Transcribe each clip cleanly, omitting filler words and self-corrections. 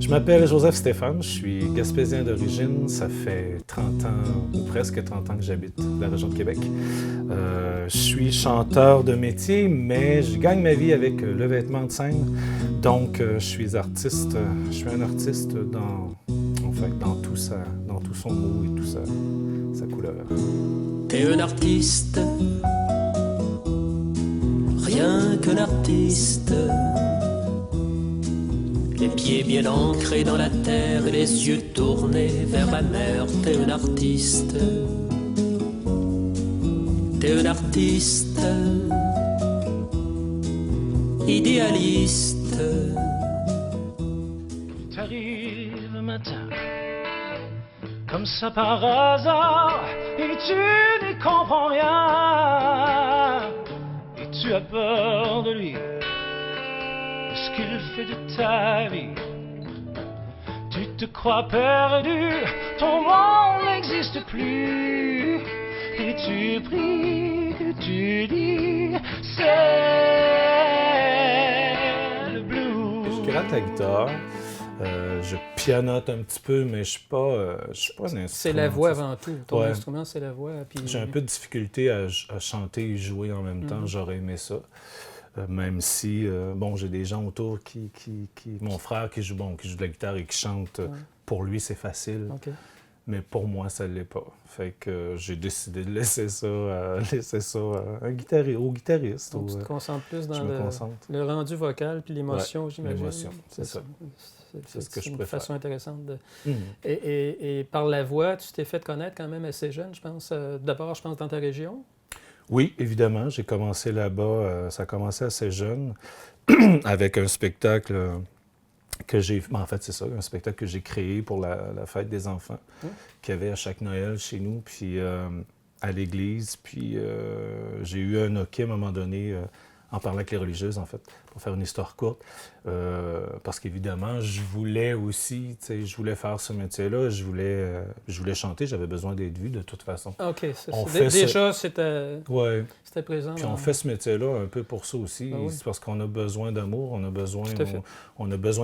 Je m'appelle Joseph Stéphane, je suis gaspésien d'origine. Ça fait 30 ans, ou presque 30 ans que j'habite dans la région de Québec. Je suis chanteur de métier, mais je gagne ma vie avec le vêtement de scène. Donc, je suis artiste, je suis un artiste dans tout son mot et toute sa couleur. T'es un artiste, rien qu'un artiste. Les pieds bien ancrés dans la terre et les yeux tournés vers la mer. T'es un artiste, t'es un artiste, idéaliste. T'arrives le matin, comme ça par hasard, et tu n'y comprends rien, et tu as peur de lui. Ce qu'il fait de ta vie, tu te crois perdu, ton monde n'existe plus, et tu pries, que tu dis, c'est le blues. Je gratte la guitare, je pianote un petit peu, mais je suis pas un instrument. C'est la voix avant tout. Ton Ouais. instrument, c'est la voix. Puis... J'ai un peu de difficulté à chanter et jouer en même temps. J'aurais aimé ça. Même si, j'ai des gens autour qui... Mon frère qui joue de la guitare et qui chante, pour lui, c'est facile. Okay. Mais pour moi, ça ne l'est pas. Fait que j'ai décidé de laisser ça au guitariste. Donc, tu te concentres plus dans concentre. le rendu vocal puis l'émotion, Ouais, j'imagine. l'émotion, c'est ça. C'est ce que je préfère. C'est une façon intéressante de... Mm-hmm. Et par la voix, tu t'es fait connaître quand même assez jeune, je pense. D'abord, je pense, dans ta région. Oui, évidemment. J'ai commencé là-bas. Ça a commencé assez jeune, avec un spectacle que j'ai... En fait, c'est ça, un spectacle que j'ai créé pour la fête des enfants, qu'il y avait à chaque Noël chez nous, puis à l'église. Puis j'ai eu un hockey à un moment donné, en parlant avec les religieuses, en fait, pour faire une histoire courte. Parce qu'évidemment, je voulais aussi, je voulais faire ce métier-là, je voulais chanter, j'avais besoin d'être vu de toute façon. OK, Déjà, c'était présent. Puis on fait ce métier-là un peu pour ça aussi. Ah oui. C'est parce qu'on a besoin d'amour, on a besoin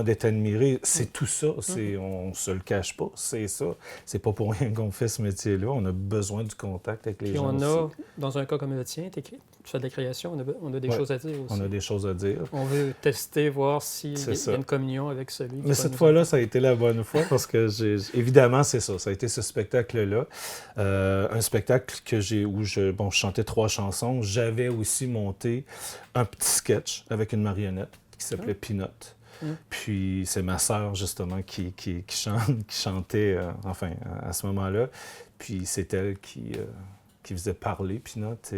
d'être admiré. C'est tout ça, on ne se le cache pas, c'est ça. C'est pas pour rien qu'on fait ce métier-là, on a besoin du contact avec les puis gens on a, aussi. Dans un cas comme le tien, tu fais de la création, on a des choses à dire aussi. On a des choses à dire. On veut tester, voir s'il y a une communion avec celui qui... Mais cette fois-là, ça a été la bonne fois parce que évidemment, c'est ça. Ça a été ce spectacle-là. Un spectacle où je chantais 3 chansons. J'avais aussi monté un petit sketch avec une marionnette qui s'appelait Peanut. Puis c'est ma sœur, justement, qui chantait, à ce moment-là. Puis c'est elle qui faisait parler Peanut.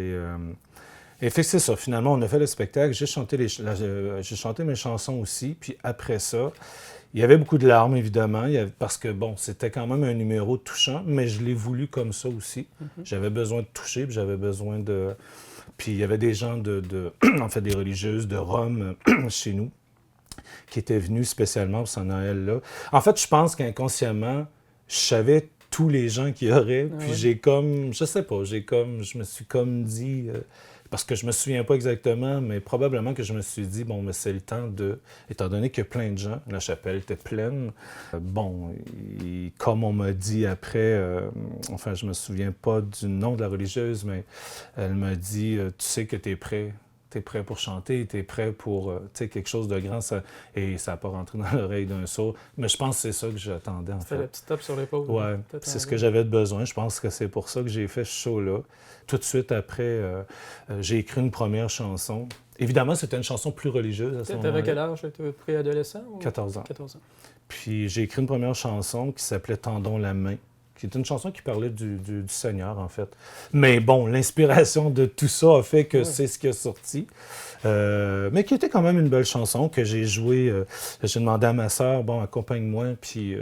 Et fait que c'est ça, finalement, on a fait le spectacle, j'ai chanté mes chansons aussi, puis après ça, il y avait beaucoup de larmes, évidemment, parce que, c'était quand même un numéro touchant, mais je l'ai voulu comme ça aussi. J'avais besoin de toucher, puis j'avais besoin de... Puis il y avait des gens en fait, des religieuses de Rome chez nous, qui étaient venues spécialement pour ce Noël-là. En fait, je pense qu'inconsciemment, je savais tous les gens qu'il y aurait, puis je me suis comme dit... Parce que je me souviens pas exactement, mais probablement que je me suis dit, mais c'est le temps étant donné qu'il y a plein de gens, la chapelle était pleine. Et comme on m'a dit après, je me souviens pas du nom de la religieuse, mais elle m'a dit, tu sais que tu es prêt. T'es prêt pour chanter, t'es prêt pour quelque chose de grand, et ça n'a pas rentré dans l'oreille d'un sourd. Mais je pense que c'est ça que j'attendais, en fait. Tu fais le petit tape sur l'épaule. Ouais, c'est ce que j'avais besoin. Je pense que c'est pour ça que j'ai fait ce show-là. Tout de suite après, j'ai écrit une première chanson. Évidemment, c'était une chanson plus religieuse à ce moment-là. T'avais quel âge? T'étais préadolescent? 14 ans. 14 ans. Puis j'ai écrit une première chanson qui s'appelait « Tendons la main », qui est une chanson qui parlait du Seigneur, en fait. Mais l'inspiration de tout ça a fait que c'est ce qui a sorti. Mais qui était quand même une belle chanson que j'ai jouée. J'ai demandé à ma sœur, accompagne-moi, puis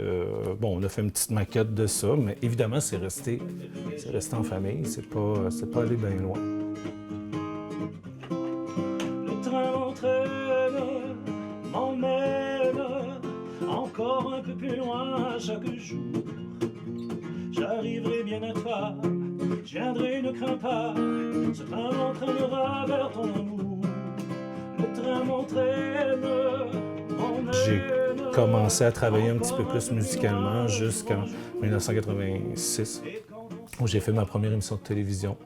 on a fait une petite maquette de ça. Mais évidemment, c'est resté en famille. C'est pas allé bien loin. Le train m'emmène encore un peu plus loin chaque jour. J'arriverai bien à toi, je viendrai, ne crains pas, ce train m'entraînera vers ton amour. Le train m'entraîne, J'ai commencé à travailler un petit peu plus musicalement jusqu'en 1986, où j'ai fait ma première émission de télévision.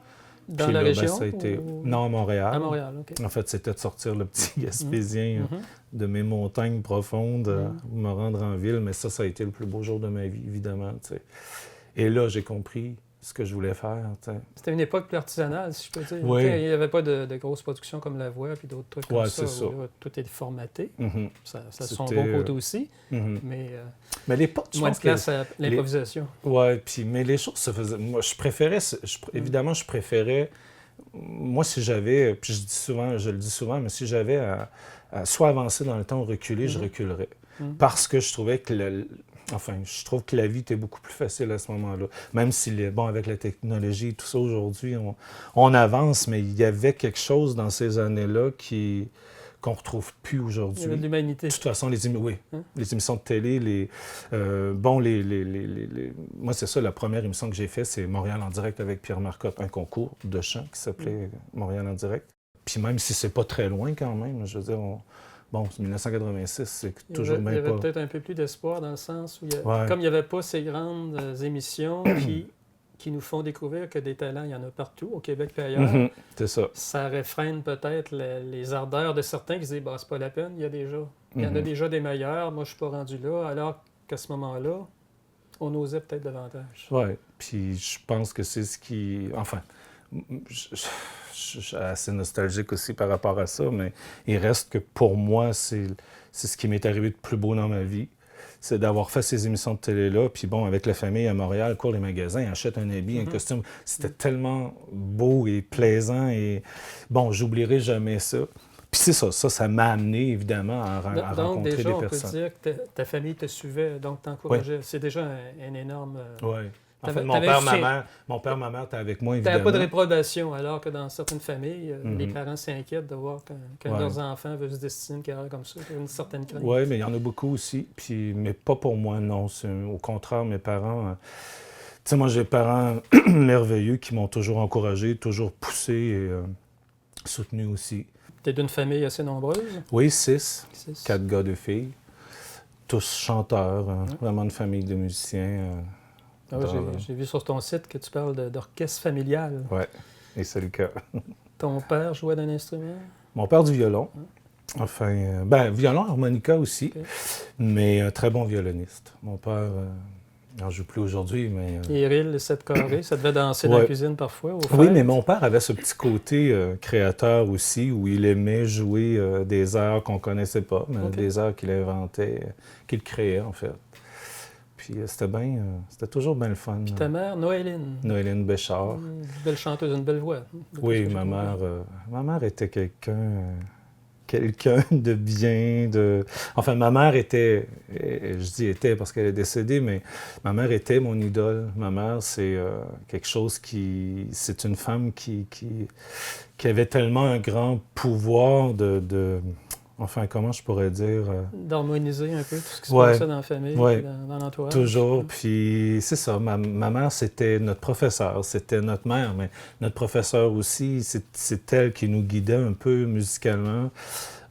Dans Puis la là, région? ça a été... ou- Non, à Montréal. À Montréal, OK. En fait, c'était de sortir le petit Gaspésien Mhm. de mes montagnes profondes, Mhm. me rendre en ville. Mais ça a été le plus beau jour de ma vie, évidemment. Tu sais. Et là, j'ai compris ce que je voulais faire. Tu sais. C'était une époque plus artisanale, si je peux dire. Oui. Tu sais, il n'y avait pas de grosses productions comme La Voix puis d'autres trucs comme Ouais, ça, c'est ça. où là, tout est formaté. Mhm. Ça a son C'était, bon côté aussi, Mhm. mais Mais l'époque, je moins de pense place que... à l'improvisation. Ouais, puis mais les choses se faisaient. Moi, je préférais. Évidemment, je préférais. Moi, si j'avais. Puis je le dis souvent, mais si j'avais à soit avancer dans le temps ou reculer, je reculerais. Parce que je trouvais que enfin, je trouve que la vie était beaucoup plus facile à ce moment-là. Même si, bon, avec la technologie et tout ça, aujourd'hui, on avance, mais il y avait quelque chose dans ces années-là qu'on ne retrouve plus Il y avait aujourd'hui. de l'humanité. De toute façon, les Hein? émissions de télé, moi, c'est ça, la première émission que j'ai faite, c'est Montréal en direct avec Pierre Marcotte, un concours de chant qui s'appelait Montréal en direct. Puis même si c'est pas très loin quand même, je veux dire, bon, c'est 1986, c'est toujours Il y même avait pas... peut-être un peu plus d'espoir dans le sens où, Ouais. comme il n'y avait pas ces grandes émissions qui nous font découvrir que des talents, il y en a partout, au Québec et ailleurs, Mhm, c'est ça. ça réfrène peut-être les ardeurs de certains qui se disent bah, c'est pas la peine, il y en a déjà des meilleurs, moi je suis pas rendu là, alors qu'à ce moment-là, on osait peut-être davantage. Oui, puis je pense que c'est ce qui... Enfin, je suis assez nostalgique aussi par rapport à ça, mais il reste que pour moi, c'est ce qui m'est arrivé de plus beau dans ma vie. C'est d'avoir fait ces émissions de télé-là, puis bon, avec la famille à Montréal, cours les magasins, achète un habit, un costume. C'était tellement beau et plaisant, et bon, j'oublierai jamais ça. Puis c'est ça m'a amené, évidemment, à Donc rencontrer déjà, des on peut personnes. dire que ta famille te suivait, donc t'encourageait. C'est déjà un énorme... Oui. En fait, T'avais- mon t'avais père, soutien. ma mère étaient avec moi, Tu évidemment. n'avais pas de réprobation, alors que dans certaines familles, les parents s'inquiètent de voir qu'un de leurs enfants veut se destiner une carrière comme ça. Il y a une certaine crainte. Oui, mais il y en a beaucoup aussi. Puis, mais pas pour moi, non. Au contraire, mes parents... tu sais, moi, j'ai des parents merveilleux qui m'ont toujours encouragé, toujours poussé et soutenu aussi. Tu es d'une famille assez nombreuse. Oui, 6, 6. 4 gars, 2 filles. Tous chanteurs, vraiment une famille de musiciens. Ah ouais, j'ai vu sur ton site que tu parles d'orchestre familial. Oui, et c'est le cas. Ton père jouait d'un instrument? Mon père du violon. Enfin, violon, harmonica aussi, Ok. mais un très bon violoniste. Mon père n'en joue plus aujourd'hui, mais... Iril, les 7 carrés, ça devait danser dans la cuisine parfois, au Oui, fer. mais mon père avait ce petit côté créateur aussi, où il aimait jouer des airs qu'on connaissait pas, mais des airs qu'il inventait, qu'il créait, en fait. Puis c'était toujours bien le fun. Puis ta mère, Noéline. Noéline Béchard. Une belle chanteuse, une belle voix. Oui, ma mère était quelqu'un de bien, Enfin, ma mère était, je dis était parce qu'elle est décédée, mais ma mère était mon idole. Ma mère, c'est quelque chose c'est une femme qui avait tellement un grand pouvoir enfin, comment je pourrais dire... D'harmoniser un peu tout ce qui se Ouais. passait dans la famille, Ouais. puis dans l'entourage. Toujours. Puis c'est ça, ma mère, c'était notre professeur, c'était notre mère, mais notre professeur aussi, c'est elle qui nous guidait un peu musicalement.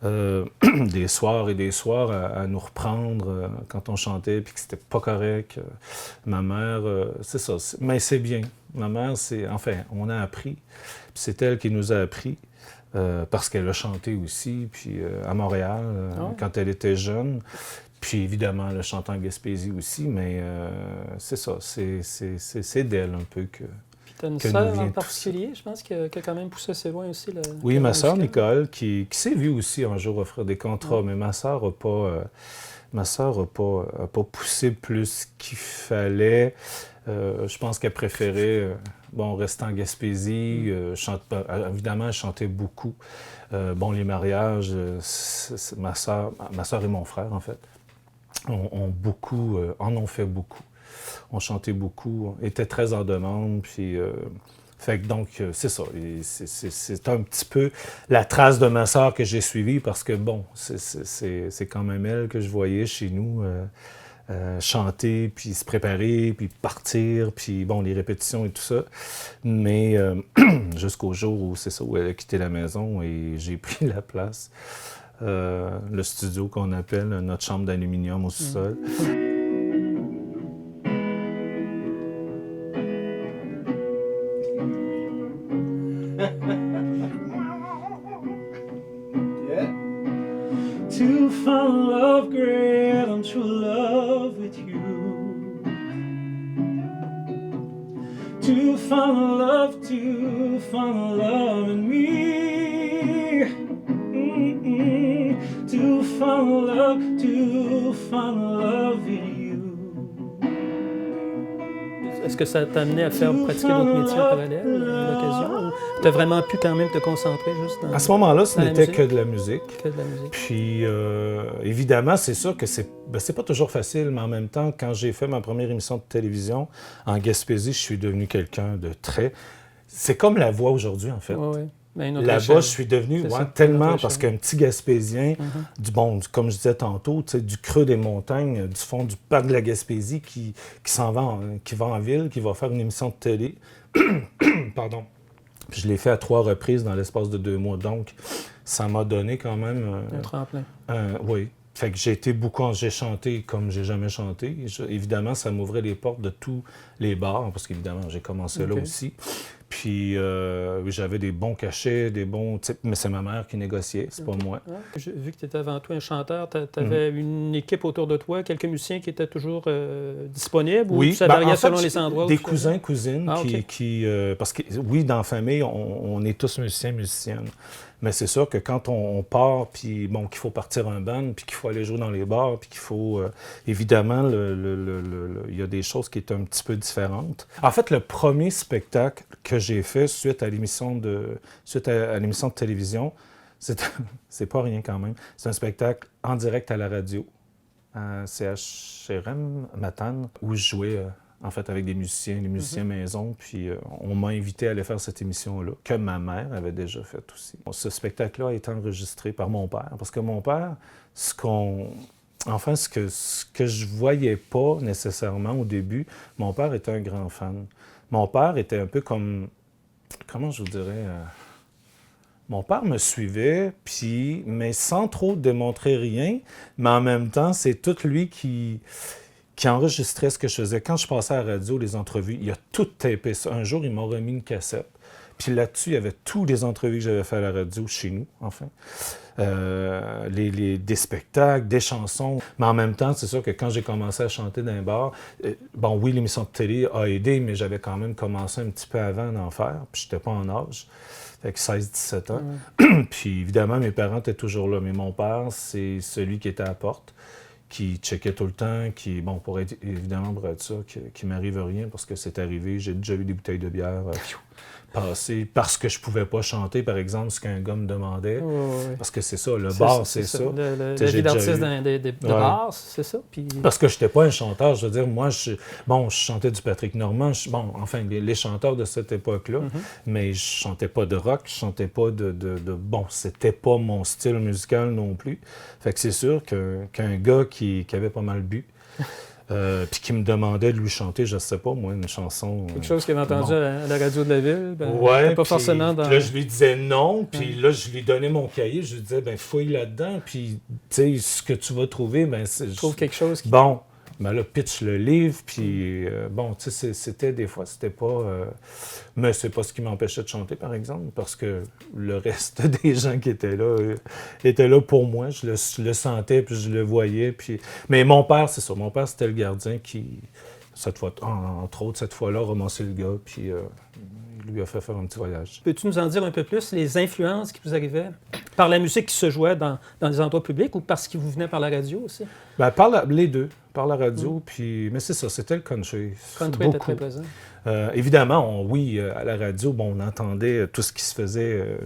Des soirs et des soirs à nous reprendre quand on chantait, puis que c'était pas correct. Ma mère, c'est ça. Mais c'est bien. Ma mère, enfin, on a appris. Puis c'est elle qui nous a appris. Parce qu'elle a chanté aussi, puis à Montréal, quand elle était jeune. Puis évidemment, elle a chanté en Gaspésie aussi, mais c'est ça, c'est d'elle un peu que... Puis tu as une que nous sœur vient en tout particulier, je pense, qui a quand même poussé assez loin aussi. Oui, ma sœur musicale. Nicole, qui s'est vue aussi un jour offrir des contrats, mais ma sœur n'a pas... a pas poussé plus qu'il fallait. Je pense qu'elle préférait rester en Gaspésie. Évidemment, elle chantait beaucoup. Les mariages, ma sœur et mon frère, en fait, en ont fait beaucoup. On chantait beaucoup, étaient très en demande, puis... Fait que donc, c'est ça. C'est un petit peu la trace de ma sœur que j'ai suivie parce que, bon, c'est quand même elle que je voyais chez nous chanter, puis se préparer, puis partir, puis, bon, les répétitions et tout ça. Mais jusqu'au jour où, c'est ça, où elle a quitté la maison et j'ai pris la place. le studio qu'on appelle notre chambre d'aluminium au sous-sol. To find love great and true love with you. To find love in me. To find love in you. Est-ce que ça t'a amené à faire pratiquer d'autres métiers en parallèle, à l'occasion? Tu as vraiment pu quand même te concentrer juste dans... À ce moment-là, ce dans la n'était musique? que de la musique. Que de la musique. Puis, évidemment, c'est sûr que c'est pas toujours facile, mais en même temps, quand j'ai fait ma première émission de télévision en Gaspésie, je suis devenu quelqu'un de très... C'est comme La Voix aujourd'hui, en fait. Oui, oui. Ben, Là-bas, je suis devenu C'est ça, tellement, une parce autre qu'un petit Gaspésien, comme je disais tantôt, du creux des montagnes, du fond du parc de la Gaspésie, qui s'en va, qui va en ville, qui va faire une émission de télé. Pardon. Puis je l'ai fait à 3 reprises dans l'espace de 2 mois. Donc, ça m'a donné quand même... un tremplin. oui. Fait que j'ai chanté comme j'ai jamais chanté. Évidemment, ça m'ouvrait les portes de tous les bars, parce qu'évidemment, j'ai commencé là aussi. Puis j'avais des bons cachets, mais c'est ma mère qui négociait, c'est pas moi. Vu que tu étais avant tout un chanteur, tu avais une équipe autour de toi, quelques musiciens qui étaient toujours disponibles? Oui, ou ça variait selon les endroits? Des cousins, cousines OK. qui parce que oui, dans la famille, on est tous musiciens, musiciennes. Mais c'est sûr que quand on part, puis bon, qu'il faut partir un band, puis qu'il faut aller jouer dans les bars, puis qu'il faut... évidemment, il y a des choses qui étaient un petit peu différentes. En fait, le premier spectacle que j'ai fait suite à l'émission de télévision, c'est pas rien quand même. C'est un spectacle en direct à la radio, à CHRM Matane, où je jouais... en fait, avec des musiciens maison, puis on m'a invité à aller faire cette émission-là, que ma mère avait déjà faite aussi. Ce spectacle-là a été enregistré par mon père, parce que mon père, ce que je voyais pas nécessairement au début, mon père était un grand fan. Mon père était un peu comme, comment je vous dirais... Mon père me suivait, mais sans trop démontrer rien, mais en même temps, c'est tout lui qui enregistrait ce que je faisais. Quand je passais à la radio, les entrevues, il a tout tapé ça. Un jour, il m'a remis une cassette. Puis là-dessus, il y avait tous les entrevues que j'avais fait à la radio, chez nous, enfin. Des spectacles, des chansons. Mais en même temps, c'est sûr que quand j'ai commencé à chanter dans un bar, oui, l'émission de télé a aidé, mais j'avais quand même commencé un petit peu avant d'en faire. Puis j'étais pas en âge. Fait que 16-17 ans. Puis évidemment, mes parents étaient toujours là. Mais mon père, c'est celui qui était à la porte, qui checkait tout le temps, pour être ça, qu'il m'arrive rien, parce que c'est arrivé, j'ai déjà vu des bouteilles de bière passer, parce que je pouvais pas chanter, par exemple, ce qu'un gars me demandait, parce que c'est ça, le bar, c'est ça. La vie d'artiste de bar, c'est ça. Puis... Parce que je n'étais pas un chanteur, je veux dire, moi, je chantais du Patrick Normand, les chanteurs de cette époque-là, mais je chantais pas de rock, je chantais pas c'était pas mon style musical non plus. Fait que c'est sûr qu'un gars qui avait pas mal bu, puis qui me demandait de lui chanter, je sais pas, moi, une chanson... Quelque chose qu'il avait entendu à la radio de la ville, pas forcément dans... Là, je lui disais non, puis là, je lui donnais mon cahier, je lui disais, fouille là-dedans, puis, tu sais, ce que tu vas trouver, trouve quelque chose qui... Là, pitch le livre, puis tu sais, c'était des fois, c'était pas... mais c'est pas ce qui m'empêchait de chanter, par exemple, parce que le reste des gens qui étaient là pour moi. Je le sentais, puis je le voyais, puis... Mais mon père, c'est ça. Mon père, c'était le gardien qui, entre autres, cette fois-là, a ramassé le gars, puis il lui a fait faire un petit voyage. Peux-tu nous en dire un peu plus, les influences qui vous arrivaient par la musique qui se jouait dans les endroits publics ou parce qu'il vous venait par la radio aussi? Les deux. Par la radio, puis... Mais c'est ça, c'était le country. Le country était très présent. Évidemment, à la radio, on entendait tout ce qui se faisait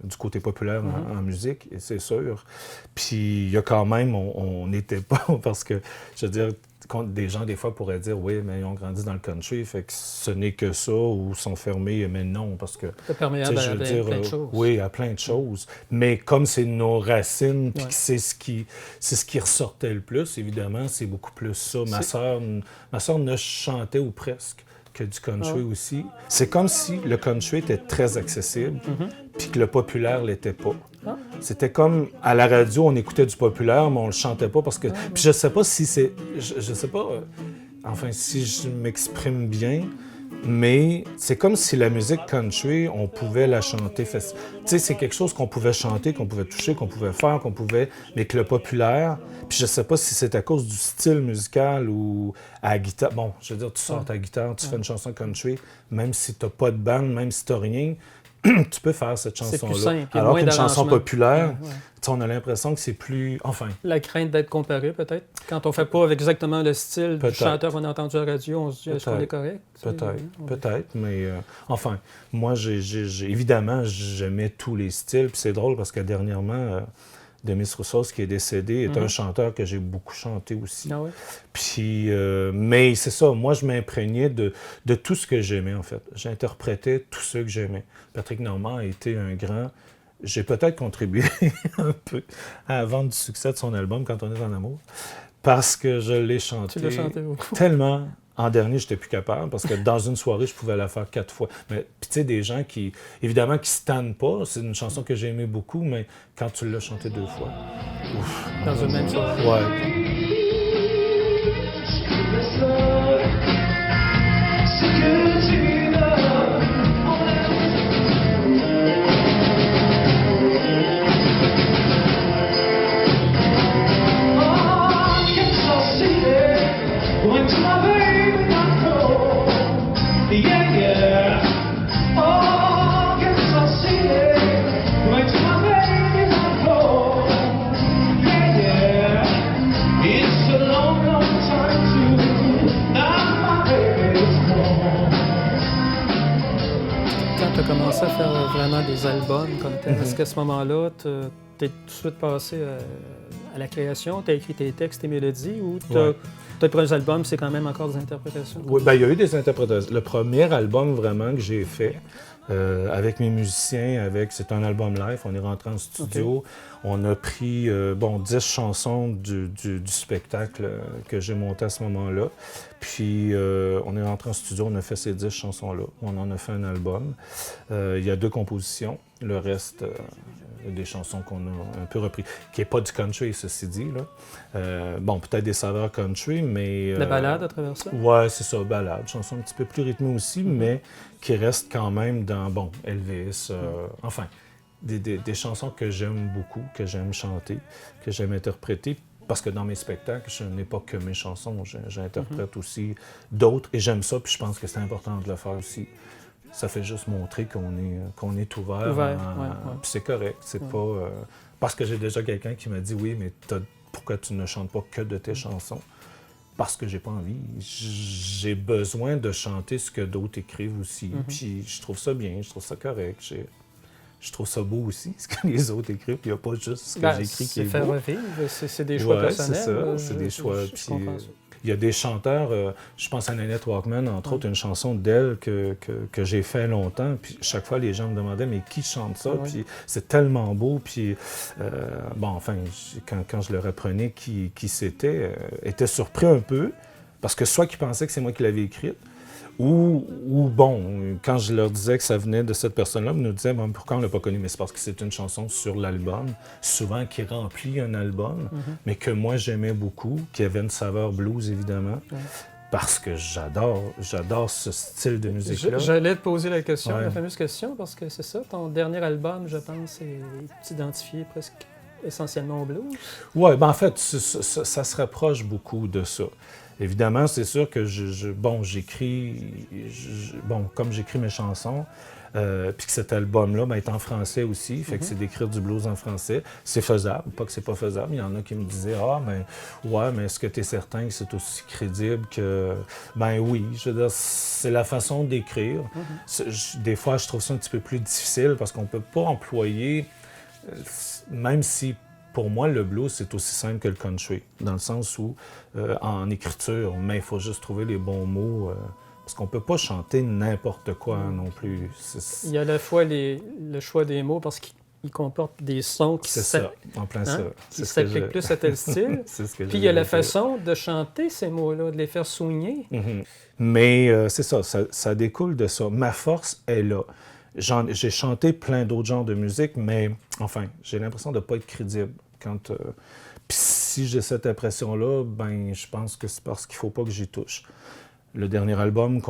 du côté populaire en musique, et c'est sûr. Puis il y a quand même, on n'était pas, parce que, je veux dire, des gens, des fois, pourraient dire, oui, mais ils ont grandi dans le country, fait que ce n'est que ça, ou sont fermés, mais non, parce que... C'est perméable à plein de choses. Oui, à plein de choses. Mais comme c'est nos racines, puis que c'est ce qui ressortait le plus, évidemment, c'est beaucoup plus ça. Ma sœur ne chantait ou presque que du country aussi. C'est comme si le country était très accessible, puis que le populaire l'était pas. C'était comme, à la radio, on écoutait du populaire, mais on le chantait pas parce que... Puis je sais pas si c'est... Je sais pas, enfin, si je m'exprime bien, mais c'est comme si la musique country, on pouvait la chanter. Tu sais, c'est quelque chose qu'on pouvait chanter, qu'on pouvait toucher, qu'on pouvait faire, mais que le populaire... Puis je sais pas si c'est à cause du style musical ou à la guitare. Bon, je veux dire, tu sors ta guitare, tu fais une chanson country, même si t'as pas de band, même si t'as rien, tu peux faire cette chanson-là. C'est plus simple, alors qu'une d'arrangement. chanson populaire, on a l'impression que c'est plus... Enfin... La crainte d'être comparé, peut-être. Quand on fait pas avec exactement le style du chanteur qu'on a entendu à la radio, on se dit, est-ce qu'on est correct? Peut-être, mais enfin, moi, évidemment, j'aimais tous les styles, puis c'est drôle parce que dernièrement... Demis Roussos, qui est décédé, est un chanteur que j'ai beaucoup chanté aussi. Ah ouais? Puis, mais c'est ça, moi, je m'imprégnais de tout ce que j'aimais, en fait. J'interprétais tout ce que j'aimais. Patrick Normand a été un grand... J'ai peut-être contribué un peu à la vente du succès de son album « Quand on est en amour », parce que je l'ai chanté, tu l'as chanté beaucoup. Tellement... En dernier, j'étais plus capable parce que dans une soirée, je pouvais la faire 4 fois. Mais tu sais, des gens qui, évidemment, qui se tannent pas. C'est une chanson que j'ai aimée beaucoup, mais quand tu l'as chantée 2 fois, ouf. Dans une même soirée. Ouais. Tu as commencé à faire vraiment des albums comme tel. Est-ce qu'à ce moment-là, tu es tout de suite passé à la création? Tu as écrit tes textes, tes mélodies ou tes premiers albums, c'est quand même encore des interprétations? Oui, bien, il y a eu des interprétations. Le premier album vraiment que j'ai fait avec mes musiciens, c'est un album live. On est rentré en studio. Okay. On a pris 10 chansons du spectacle que j'ai monté à ce moment-là. Puis on est rentré en studio, on a fait ces 10 chansons-là. On en a fait un album. Il y a 2 compositions. Le reste, des chansons qu'on a un peu repris, qui n'est pas du country, ceci dit. Là. Peut-être des saveurs country, mais... La balade à travers ça? Ouais, c'est ça, balade. Chanson un petit peu plus rythmée aussi, mais qui reste quand même dans, Elvis, enfin, des chansons que j'aime beaucoup, que j'aime chanter, que j'aime interpréter. Parce que dans mes spectacles, je n'ai pas que mes chansons, j'interprète aussi d'autres, et j'aime ça, puis je pense que c'est important de le faire aussi. Ça fait juste montrer qu'on est ouvert. Puis c'est correct. C'est pas... parce que j'ai déjà quelqu'un qui m'a dit « Oui, mais pourquoi tu ne chantes pas que de tes chansons? » Parce que j'ai pas envie. J'ai besoin de chanter ce que d'autres écrivent aussi. Puis je trouve ça bien, je trouve ça correct. Je trouve ça beau aussi, ce que les autres écrivent. Il n'y a pas juste ce que j'écris qui est beau. C'est faire revivre. C'est des choix personnels. C'est ça. C'est des choix. Il y a des chanteurs, je pense à Nanette Walkman, entre autres, une chanson d'elle que j'ai fait longtemps. Puis chaque fois, les gens me demandaient, mais qui chante ça? Puis c'est tellement beau. Puis quand je leur apprenais qui c'était, était surpris un peu, parce que soit qu'ils pensaient que c'est moi qui l'avais écrite, ou quand je leur disais que ça venait de cette personne-là, ils nous disaient pourquoi on ne l'a pas connue? Mais c'est parce que c'est une chanson sur l'album, souvent qui remplit un album, mais que moi j'aimais beaucoup, qui avait une saveur blues évidemment, parce que j'adore ce style de musique-là. J'allais te poser la question, la fameuse question, parce que c'est ça, ton dernier album, je pense, est identifié presque essentiellement au blues. Oui, en fait, ça se rapproche beaucoup de ça. Évidemment, c'est sûr que j'écris, comme j'écris mes chansons, puis que cet album-là est en français aussi, fait que c'est d'écrire du blues en français. C'est faisable, pas que c'est pas faisable. Il y en a qui me disaient mais est-ce que tu es certain que c'est aussi crédible que... Ben oui, je veux dire, c'est la façon d'écrire. Des fois, je trouve ça un petit peu plus difficile parce qu'on peut pas employer, même si... Pour moi, le blues, c'est aussi simple que le country, dans le sens où, en écriture, mais il faut juste trouver les bons mots, parce qu'on ne peut pas chanter n'importe quoi non plus. Il y a à la fois le choix des mots, parce qu'ils comportent des sons qui... C'est ça, en plein ça. Qui s'appliquent plus à tel style. Puis il y a la façon de chanter ces mots-là, de les faire soigner. Mais c'est ça découle de ça. Ma force est là. j'ai chanté plein d'autres genres de musique, mais enfin, j'ai l'impression de ne pas être crédible. Puis si j'ai cette impression-là, ben je pense que c'est parce qu'il ne faut pas que j'y touche. Le dernier album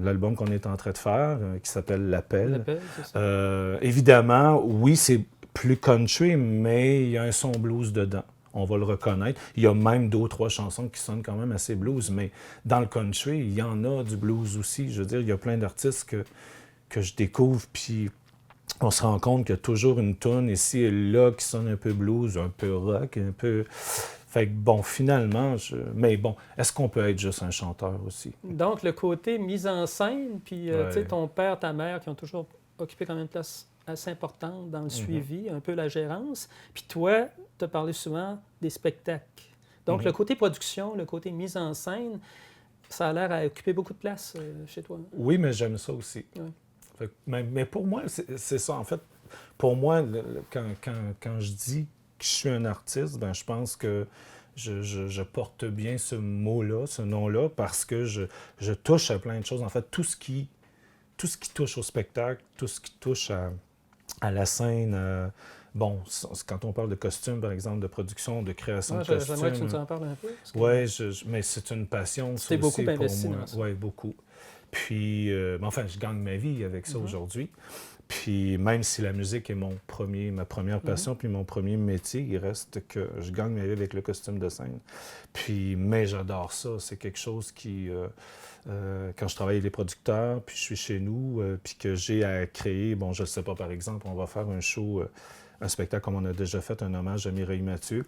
l'album qu'on est en train de faire, qui s'appelle L'Appel. C'est ça. Évidemment, oui, c'est plus country, mais il y a un son blues dedans. On va le reconnaître. Il y a même 2 ou 3 chansons qui sonnent quand même assez blues, mais dans le country, il y en a du blues aussi. Je veux dire, il y a plein d'artistes que je découvre, puis on se rend compte qu'il y a toujours une toune ici et là qui sonne un peu blues, un peu rock, un peu... Fait que bon, finalement, mais bon, est-ce qu'on peut être juste un chanteur aussi? Donc, le côté mise en scène, puis Ouais. tu sais, ton père, ta mère, qui ont toujours occupé quand même une place assez importante dans le suivi, un peu la gérance. Puis toi, tu as parlé souvent des spectacles. Donc, le côté production, le côté mise en scène, ça a l'air à occuper beaucoup de place chez toi. Oui, mais j'aime ça aussi. Ouais. Fait que, mais pour moi, c'est ça. En fait, pour moi, quand je dis que je suis un artiste, ben, je pense que je porte bien ce mot-là, ce nom-là, parce que je touche à plein de choses. En fait, tout ce qui touche au spectacle, tout ce qui touche à la scène. Bon, quand on parle de costumes, par exemple, de production, de création de costumes. J'aimerais que tu nous en parles un peu. Oui, mais c'est une passion. Tu t'es beaucoup investi pour moi. dans ça. Oui, beaucoup. Puis, enfin, je gagne ma vie avec ça aujourd'hui. Puis, même si la musique est ma première passion, puis mon premier métier, il reste que je gagne ma vie avec le costume de scène. Puis, mais j'adore ça. C'est quelque chose qui... quand je travaille avec les producteurs, puis je suis chez nous, puis que j'ai à créer, bon, je ne sais pas, par exemple, on va faire un show, un spectacle comme on a déjà fait, un hommage à Mireille Mathieu.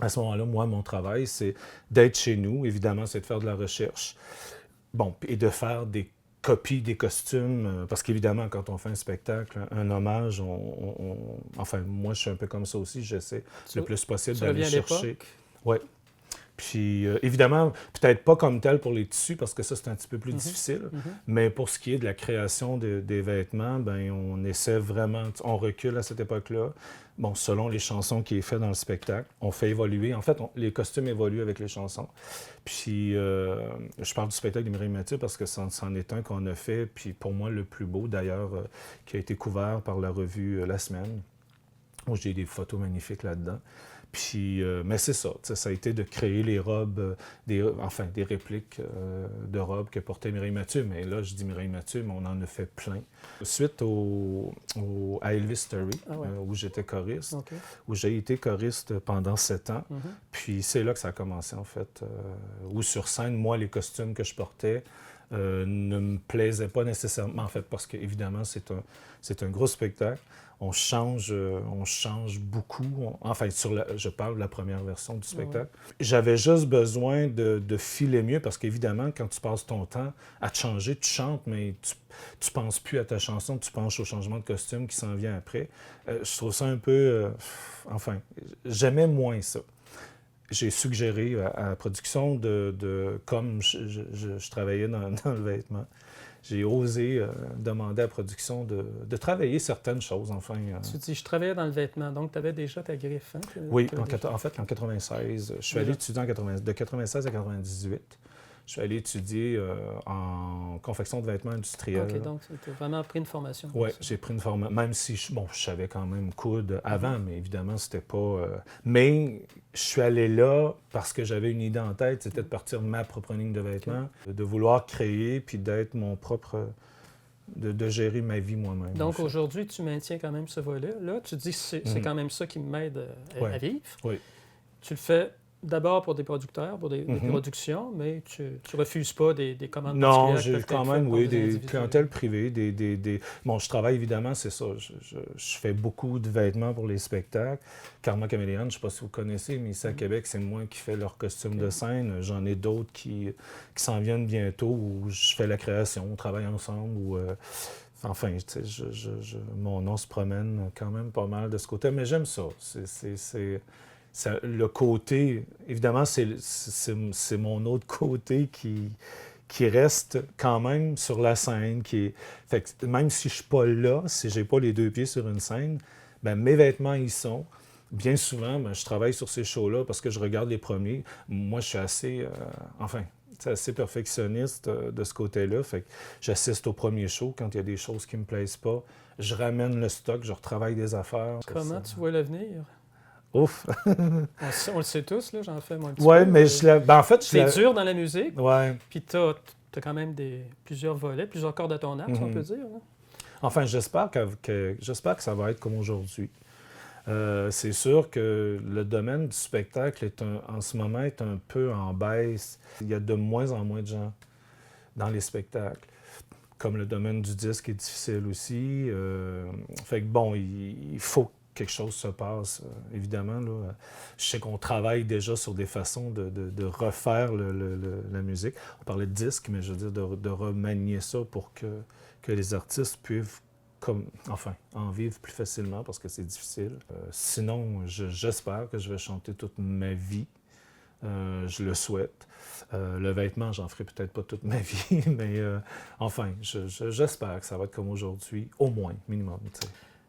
À ce moment-là, moi, mon travail, c'est d'être chez nous. Évidemment, c'est de faire de la recherche. Bon, et de faire des copies des costumes, parce qu'évidemment, quand on fait un spectacle, un hommage, enfin, moi, je suis un peu comme ça aussi, j'essaie le plus possible d'aller chercher. Oui. Puis, évidemment, peut-être pas comme tel pour les tissus, parce que ça, c'est un petit peu plus difficile, mais pour ce qui est de la création des vêtements, ben on essaie vraiment, on recule à cette époque-là, bon, selon les chansons qui est fait dans le spectacle, on fait évoluer. En fait, les costumes évoluent avec les chansons. Puis, je parle du spectacle de Mireille Mathieu parce que c'en est un qu'on a fait, puis pour moi, le plus beau, d'ailleurs, qui a été couvert par la revue La Semaine, où j'ai des photos magnifiques là-dedans. Puis, mais c'est ça, ça a été de créer les robes, des répliques de robes que portait Mireille Mathieu. Mais là, je dis Mireille Mathieu, mais on en a fait plein. Suite à Elvis Story, où j'étais choriste, où j'ai été choriste pendant 7 ans. Puis c'est là que ça a commencé, en fait. Où sur scène, moi, les costumes que je portais ne me plaisaient pas nécessairement, en fait, parce qu'évidemment, c'est un gros spectacle. On change beaucoup. Je parle de la première version du spectacle. J'avais juste besoin de filer mieux parce qu'évidemment, quand tu passes ton temps à te changer, tu chantes, mais tu penses plus à ta chanson, tu penses au changement de costume qui s'en vient après. Je trouve ça un peu... j'aimais moins ça. J'ai suggéré à la production comme je travaillais dans le vêtement, j'ai osé demander à la production de travailler certaines choses, enfin. Tu dis, je travaillais dans le vêtement, donc tu avais déjà ta griffe, hein? Oui, en fait, en 1996, je suis allé étudier de 1996 à 1998. Je suis allé étudier en confection de vêtements industriels. OK, donc tu as vraiment pris une formation. Oui, j'ai pris une formation, même si je savais quand même coudre avant, mais évidemment, c'était pas... Mais je suis allé là parce que j'avais une idée en tête, c'était de partir ma propre ligne de vêtements, de vouloir créer, puis d'être mon propre... De gérer ma vie moi-même. Donc aujourd'hui, tu maintiens quand même ce volet. Là, tu dis que c'est quand même ça qui m'aide à vivre. Oui. Tu le fais d'abord pour des producteurs, pour des productions, mais tu ne refuses pas des commandes particulières. Non, j'ai quand même, des clientèles privées. Bon, je travaille évidemment, c'est ça. Je fais beaucoup de vêtements pour les spectacles. Karma Caméléon, je ne sais pas si vous connaissez, mais ici à Québec, c'est moi qui fais leurs costumes de scène. J'en ai d'autres qui s'en viennent bientôt où je fais la création, on travaille ensemble. Enfin, tu sais, mon nom se promène quand même pas mal de ce côté, mais j'aime ça. Le côté, évidemment, c'est mon autre côté qui reste quand même sur la scène. Fait que même si je ne suis pas là, si je n'ai pas les 2 pieds sur une scène, ben, mes vêtements y sont. Bien souvent, ben, je travaille sur ces shows-là parce que je regarde les premiers. Moi, je suis assez... assez perfectionniste de ce côté-là. Fait que j'assiste au premier show quand il y a des choses qui me plaisent pas. Je ramène le stock, je retravaille des affaires. Comment tu vois l'avenir? Ouf! On le sait tous, là, j'en fais moi un petit Ouais, peu. mais en fait, c'est dur dans la musique, Ouais. puis t'as quand même plusieurs volets, plusieurs cordes à ton arc, si on peut dire. Là. Enfin, j'espère que ça va être comme aujourd'hui. C'est sûr que le domaine du spectacle en ce moment est un peu en baisse. Il y a de moins en moins de gens dans les spectacles. Comme le domaine du disque est difficile aussi. Fait que bon, il faut que quelque chose se passe, évidemment. Là. Je sais qu'on travaille déjà sur des façons de refaire la musique. On parlait de disque, mais je veux dire de remanier ça pour que les artistes puissent en vivre plus facilement parce que c'est difficile. Sinon, j'espère que je vais chanter toute ma vie. Je le souhaite. Le vêtement, j'en ferai peut-être pas toute ma vie, mais j'espère que ça va être comme aujourd'hui, au moins, minimum.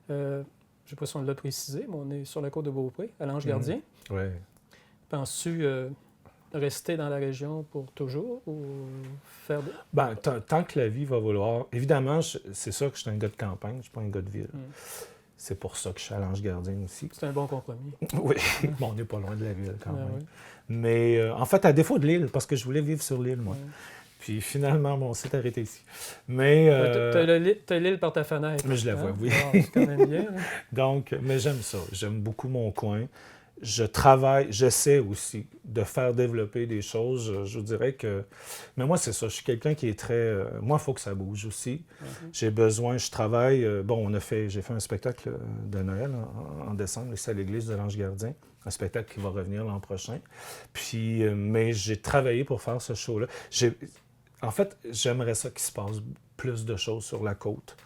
Je ne sais pas si on l'a précisé, mais on est sur la côte de Beaupré, à l'Ange Gardien. Oui. Penses-tu rester dans la région pour toujours ou faire... Tant que la vie va vouloir... Évidemment, c'est sûr que je suis un gars de campagne, je ne suis pas un gars de ville. C'est pour ça que je suis à l'Ange Gardien aussi. C'est un bon compromis. Oui. Bon, on n'est pas loin de la ville quand même. Oui. Mais en fait, à défaut de l'île, parce que je voulais vivre sur l'île, moi. Ouais. Puis finalement, on s'est arrêté ici. Mais... T'as l'île par ta fenêtre. Mais je la vois, oui. C'est quand même bien. Hein? Donc, mais j'aime ça. J'aime beaucoup mon coin. J'essaie aussi de faire développer des choses. Je vous dirais que... Mais moi, c'est ça. Je suis quelqu'un qui est très... Moi, il faut que ça bouge aussi. J'ai besoin... Je travaille... j'ai fait un spectacle de Noël en décembre, ici à l'église de l'Ange Gardien. Un spectacle qui va revenir l'an prochain. Puis, mais j'ai travaillé pour faire ce show-là. En fait, j'aimerais ça qu'il se passe plus de choses sur la côte.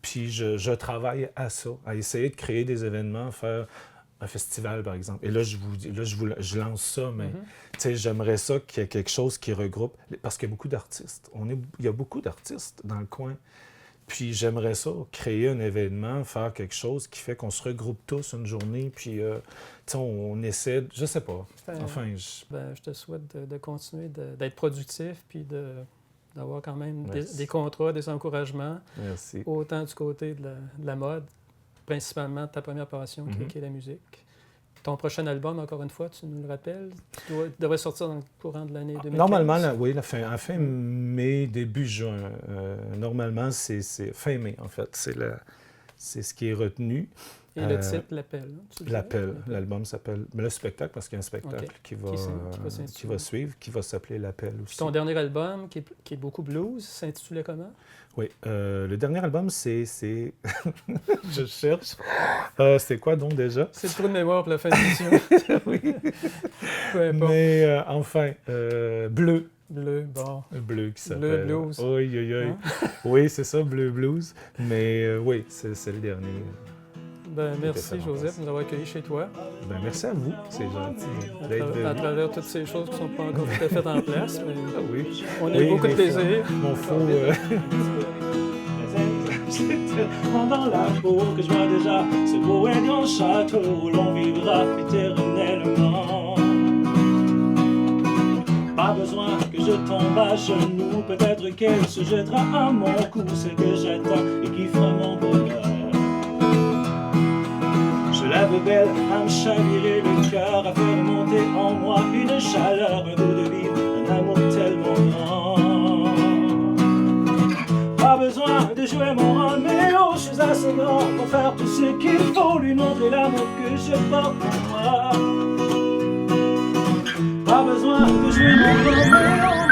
Puis je travaille à ça, à essayer de créer des événements, faire un festival, par exemple. Et là, je lance ça, mais j'aimerais ça qu'il y ait quelque chose qui regroupe, parce qu'il y a beaucoup d'artistes. Il y a beaucoup d'artistes dans le coin. Puis j'aimerais ça, créer un événement, faire quelque chose qui fait qu'on se regroupe tous une journée, puis on essaie, je sais pas. Je te souhaite de continuer d'être productif, puis d'avoir quand même des contrats, des encouragements. Merci. Autant du côté de la mode, principalement ta première passion qui est la musique. Ton prochain album, encore une fois, tu nous le rappelles, devrait sortir dans le courant de l'année 2015. Normalement, oui, à fin mai, début juin. Normalement, c'est fin mai, en fait. C'est ce qui est retenu. Et le titre, L'Appel. L'Appel. L'album s'appelle... Mais le spectacle, parce qu'il y a un spectacle qui va suivre, qui va s'appeler L'Appel aussi. Puis ton dernier album, qui est beaucoup blues, s'intitulait comment? Oui. Le dernier album, c'est... Je cherche. C'est quoi donc déjà? C'est le trou de mémoire pour la fin de l'émission. Oui. Peu importe. Mais Bleu. Bleu, bon. Bleu qui s'appelle... Bleu Blues. Oui. Hein? Oui, c'est ça, Bleu Blues. Mais oui, c'est le dernier. Merci, Joseph, de nous avoir accueillis chez toi. Merci à vous, c'est gentil d'être venu. À travers toutes ces choses qui ne sont pas encore tout à fait en place. Mais oui. On a eu beaucoup de plaisir. Mon faux... C'est tellement dans la peau que je vois déjà ce beau et grand château où l'on vivra éternellement. Pas besoin que je tombe à genoux, peut-être qu'elle se jettera à mon cou, celle que j'attends et qui fera mon bonheur. Je la veux belle à me chavirer le cœur, à faire monter en moi une chaleur, un goût de vivre, un amour tellement grand. Pas besoin de jouer mon rôle, mais oh, je suis assez grand pour faire tout ce qu'il faut, lui montrer l'amour que je porte en moi. Pas besoin de jouer mon rôle, mais oh,